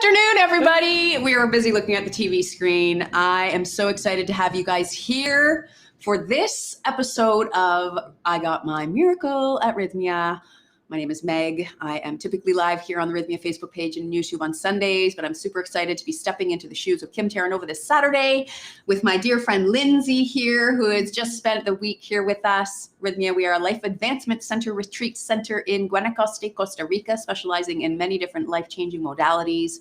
afternoon, everybody. We are busy looking at the TV screen. I am so excited to have you guys here for this episode of I Got My Miracle at Rythmia. My name is Meg. I am typically live here on the Rythmia Facebook page and YouTube on Sundays, but I'm super excited to be stepping into the shoes of Kim Terranova this Saturday with my dear friend Lindsay here, who has just spent the week here with us. Rythmia, we are a Life Advancement Center retreat center in Guanacaste, Costa Rica, specializing in many different life-changing modalities,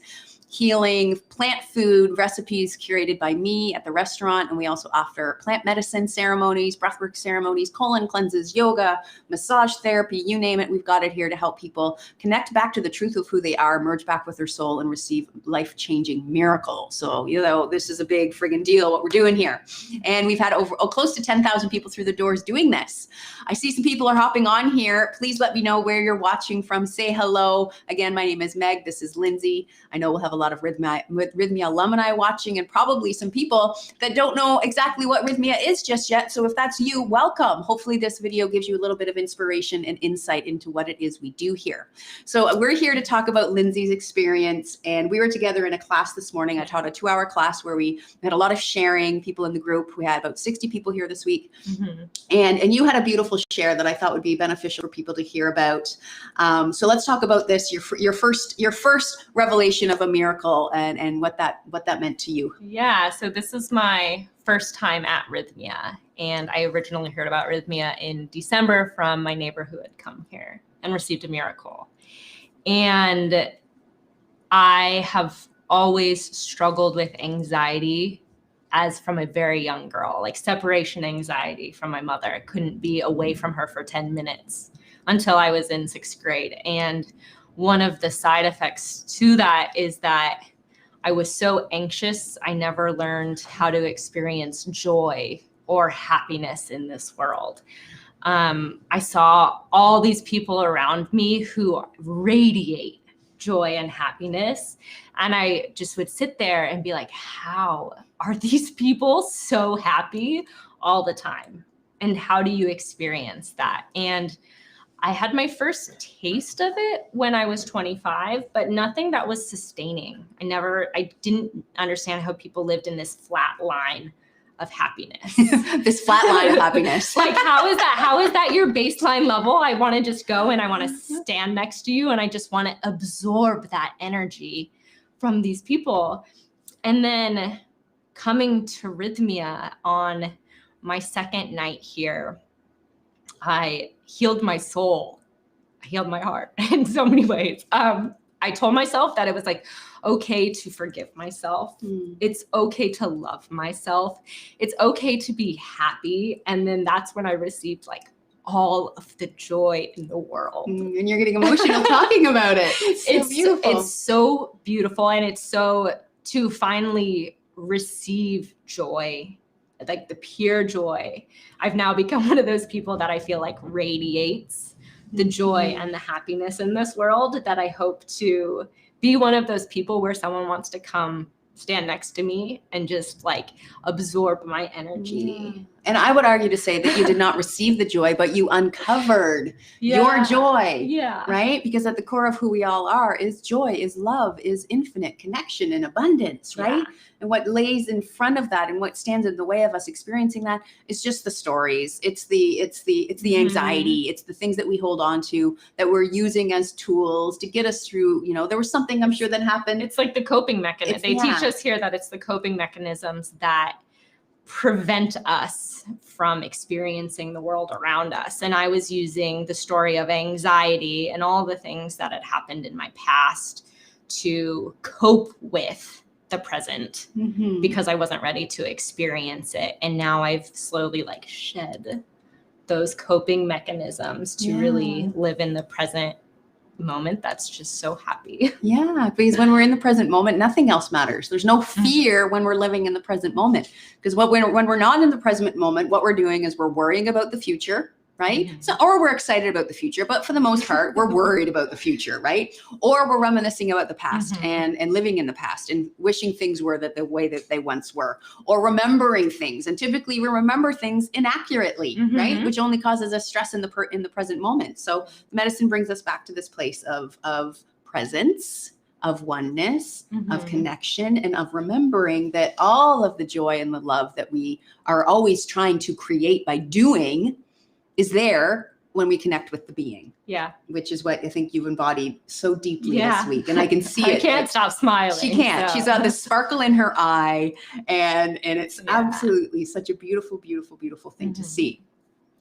healing, plant food recipes curated by me at the restaurant. And we also offer plant medicine ceremonies, breathwork ceremonies, colon cleanses, yoga, massage therapy, you name it. We've got it here to help people connect back to the truth of who they are, merge back with their soul, and receive life-changing miracles. So, this is a big friggin' deal, what we're doing here. And we've had close to 10,000 people through the doors doing this. I see some people are hopping on here. Please let me know where you're watching from. Say hello. Again, my name is Meg. This is Lindsay. I know we'll have a lot of Rythmia alumni watching, and probably some people that don't know exactly what Rythmia is just yet. So if that's you, welcome. Hopefully this video gives you a little bit of inspiration and insight into what it is we do here. So we're here to talk about Lindsay's experience, and we were together in a class this morning. I taught a 2-hour class where we had a lot of sharing, people in the group. We had about 60 people here this week. Mm-hmm. And you had a beautiful share that I thought would be beneficial for people to hear about. So let's talk about this, your first revelation of a miracle and what that meant to you. Yeah, so this is my first time at Rythmia, and I originally heard about Rythmia in December from my neighbor who had come here and received a miracle. And I have always struggled with anxiety as from a very young girl, like separation anxiety from my mother. I couldn't be away from her for 10 minutes until I was in 6th grade. And one of the side effects to that is that I was so anxious, I never learned how to experience joy or happiness in this world. I saw all these people around me who radiate joy and happiness. And I just would sit there and be like, how are these people so happy all the time? And how do you experience that? And I had my first taste of it when I was 25, but nothing that was sustaining. I didn't understand how people lived in this flat line of happiness. This flat line of happiness. Like, how is that your baseline level? I want to just go and I want to stand next to you and I just want to absorb that energy from these people. And then coming to Rythmia on my second night here, I healed my soul. I healed my heart in so many ways. I told myself that it was like okay to forgive myself. It's okay to love myself. It's okay to be happy. And then that's when I received like all of the joy in the world. And you're getting emotional talking about it. It's so beautiful. It's so beautiful. And it's so to finally receive joy, like the pure joy. I've now become one of those people that I feel like radiates the joy and the happiness in this world, that I hope to be one of those people where someone wants to come stand next to me and just like absorb my energy. Yeah. And I would argue to say that you did not receive the joy, but you uncovered your joy, right? Because at the core of who we all are is joy, is love, is infinite connection and abundance, right? Yeah. And what lays in front of that and what stands in the way of us experiencing that is just the stories. It's the anxiety. It's the things that we hold on to that we're using as tools to get us through. There was something I'm sure that happened. It's like the coping mechanism. They teach us here that it's the coping mechanisms that prevent us from experiencing the world around us. And I was using the story of anxiety and all the things that had happened in my past to cope with the present because I wasn't ready to experience it. And now I've slowly like shed those coping mechanisms to really live in the present moment that's just so happy. Yeah, because when we're in the present moment, nothing else matters. There's no fear when we're living in the present moment. Because when we're not in the present moment, what we're doing is we're worrying about the future, right? Mm-hmm. So, or we're excited about the future, but for the most part, we're worried about the future, right? Or we're reminiscing about the past and living in the past and wishing things were the way that they once were, or remembering things. And typically we remember things inaccurately, right? Which only causes us stress in the present moment. So medicine brings us back to this place of presence, of oneness, of connection, and of remembering that all of the joy and the love that we are always trying to create by doing is there when we connect with the being. Yeah. Which is what I think you've embodied so deeply this week. And I can see it. I can't stop smiling. She can't. So. She's got this sparkle in her eye. And it's absolutely such a beautiful, beautiful, beautiful thing to see.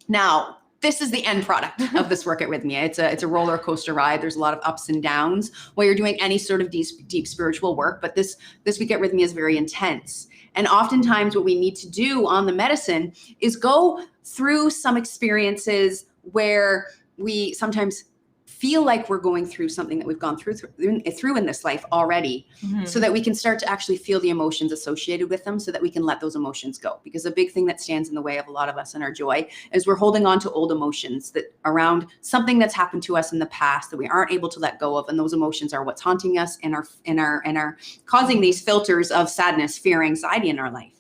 Now, this is the end product of this work at Rythmia. It's a roller coaster ride. There's a lot of ups and downs while you're doing any sort of deep spiritual work. But this week at Rythmia is very intense. And oftentimes what we need to do on the medicine is go through some experiences where we sometimes feel like we're going through something that we've gone through in this life already, so that we can start to actually feel the emotions associated with them, so that we can let those emotions go. Because a big thing that stands in the way of a lot of us in our joy is we're holding on to old emotions that around something that's happened to us in the past that we aren't able to let go of. And those emotions are what's haunting us and are causing these filters of sadness, fear, anxiety in our life.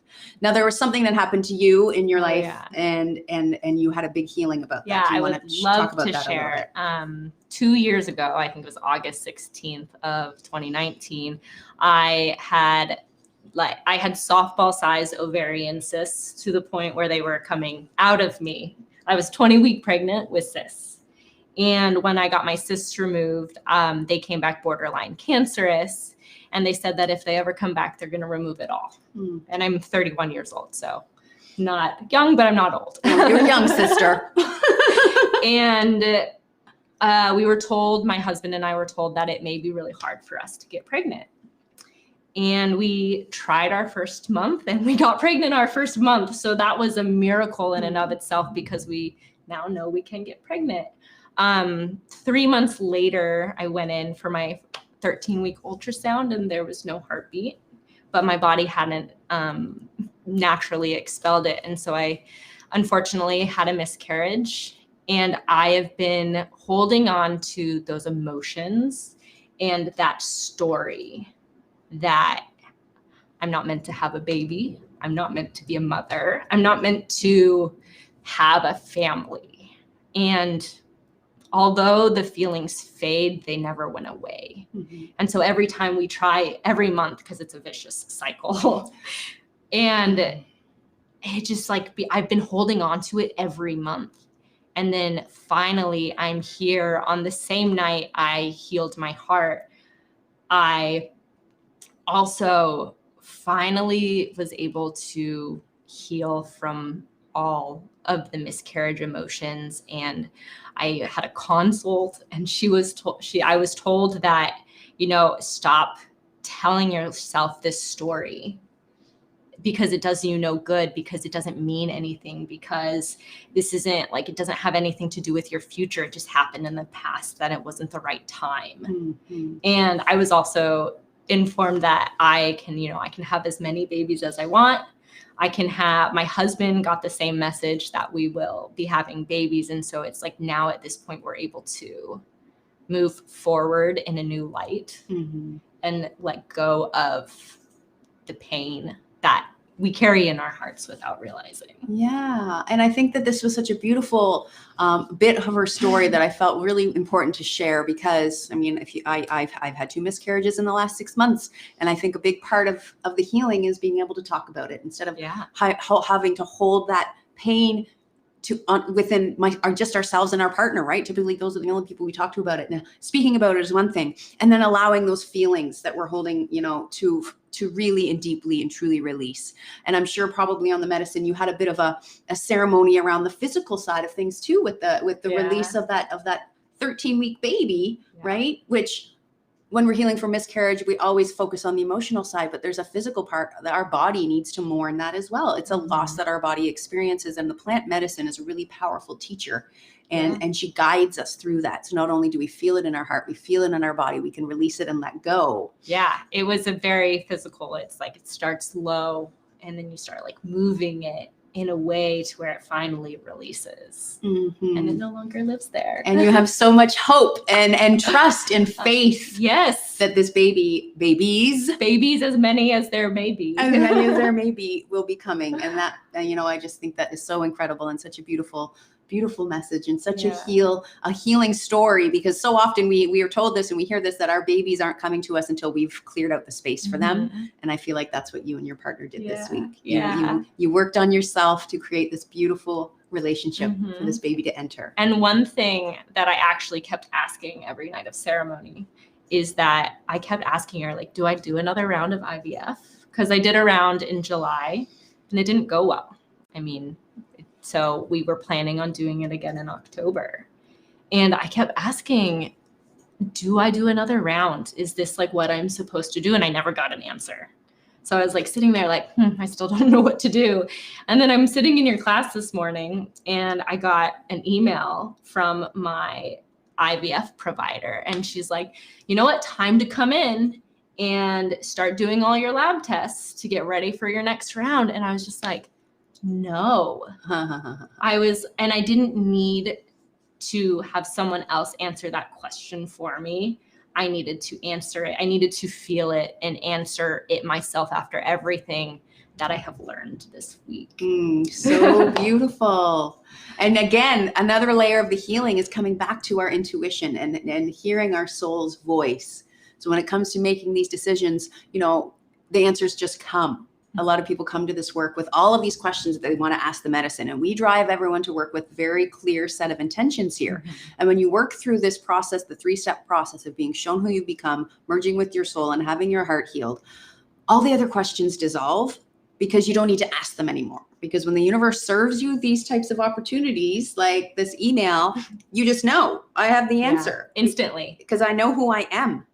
Now, there was something that happened to you in your life, and you had a big healing about that. Yeah, I would love to share. 2 years ago, I think it was August 16th of 2019, I had softball-sized ovarian cysts to the point where they were coming out of me. I was 20-week pregnant with cysts. And when I got my cysts removed, they came back borderline cancerous. And they said that if they ever come back, they're going to remove it all. And I'm 31 years old, so not young, but I'm not old. You're young, sister. And we were told, my husband and I were told, that it may be really hard for us to get pregnant. And we tried our first month and we got pregnant our first month. So that was a miracle in and of itself, because we now know we can get pregnant. 3 months later, I went in for my 13-week ultrasound and there was no heartbeat, but my body hadn't naturally expelled it. And so I unfortunately had a miscarriage, and I have been holding on to those emotions and that story that I'm not meant to have a baby. I'm not meant to be a mother. I'm not meant to have a family. And although the feelings fade, they never went away. And so every time we try, every month, because it's a vicious cycle, and it just I've been holding on to it every month. And then finally, I'm here on the same night I healed my heart. I also finally was able to heal from all of the miscarriage emotions. And I had a consult, and I was told that, stop telling yourself this story, because it does you no good, because it doesn't mean anything, because this isn't it doesn't have anything to do with your future. It just happened in the past that it wasn't the right time. And I was also informed that I can have as many babies as I want. My husband got the same message that we will be having babies. And so it's now at this point, we're able to move forward in a new light and let go of the pain that we carry in our hearts without realizing. Yeah. And I think that this was such a beautiful bit of her story that I felt really important to share, because I've had 2 miscarriages in the last 6 months. And I think a big part of the healing is being able to talk about it instead of having to hold that pain within just ourselves and our partner, right? Typically, those are the only people we talk to about it. Now, speaking about it is one thing, and then allowing those feelings that we're holding, to really and deeply and truly release. And I'm sure probably on the medicine, you had a bit of a ceremony around the physical side of things too, with the release of that 13-week baby, right? Which, when we're healing from miscarriage, we always focus on the emotional side, but there's a physical part that our body needs to mourn that as well. It's a loss that our body experiences, and the plant medicine is a really powerful teacher, and she guides us through that. So not only do we feel it in our heart, we feel it in our body, we can release it and let go. Yeah, it was a very physical. It's it starts low, and then you start moving it in a way to where it finally releases, and it no longer lives there. And you have so much hope and trust and faith. Yes, that this babies, as many as there may be, will be coming. And that, I just think that is so incredible and such a beautiful beautiful message and such a healing story, because so often we are told this and we hear this, that our babies aren't coming to us until we've cleared out the space for them. And I feel like that's what you and your partner did this week. You worked on yourself to create this beautiful relationship for this baby to enter. And one thing that I actually kept asking every night of ceremony is that I kept asking her, like, do I do another round of IVF? Because I did a round in July and it didn't go well. I mean, so we were planning on doing it again in October. And I kept asking, do I do another round? Is this like what I'm supposed to do? And I never got an answer. So I was like sitting there like, I still don't know what to do. And then I'm sitting in your class this morning and I got an email from my IVF provider. And she's like, you know what, time to come in and start doing all your lab tests to get ready for your next round. And I was just like, no. And I didn't need to have someone else answer that question for me. I needed to answer it. I needed to feel it and answer it myself after everything that I have learned this week. So beautiful. And again, another layer of the healing is coming back to our intuition and hearing our soul's voice. So when it comes to making these decisions, you know, the answers just come. A lot of people come to this work with all of these questions that they want to ask the medicine, and we drive everyone to work with very clear set of intentions here. And when you work through this process, the 3-step process of being shown who you become, merging with your soul and having your heart healed, all the other questions dissolve because you don't need to ask them anymore. Because when the universe serves you these types of opportunities, like this email, you just know I have the answer instantly, because I know who I am.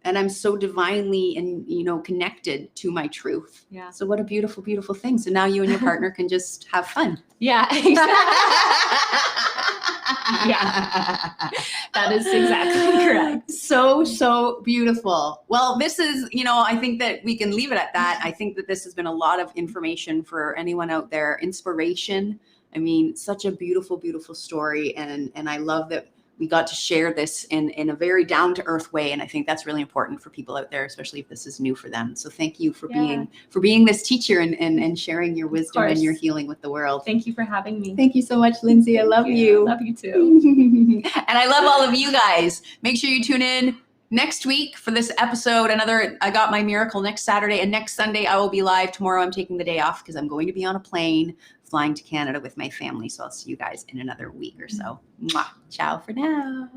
And I'm so divinely and, you know, connected to my truth. Yeah. So what a beautiful, beautiful thing. So now you and your partner can just have fun. Yeah. Exactly. Yeah. That is exactly correct. So beautiful. Well, this is, you know, I think that we can leave it at that. I think that this has been a lot of information for anyone out there. Inspiration. I mean, such a beautiful, beautiful story. And I love that we got to share this in a very down-to-earth way. And I think that's really important for people out there, especially if this is new for them. So thank you for being this teacher and sharing your wisdom and your healing with the world. Thank you for having me. Thank you so much, Lindsay. I love you. Love you too. And I love all of you guys. Make sure you tune in next week for this episode. I got my miracle next Saturday, and next Sunday I will be live. Tomorrow I'm taking the day off because I'm going to be on a plane flying to Canada with my family. So I'll see you guys in another week or so. Mwah. Ciao for now.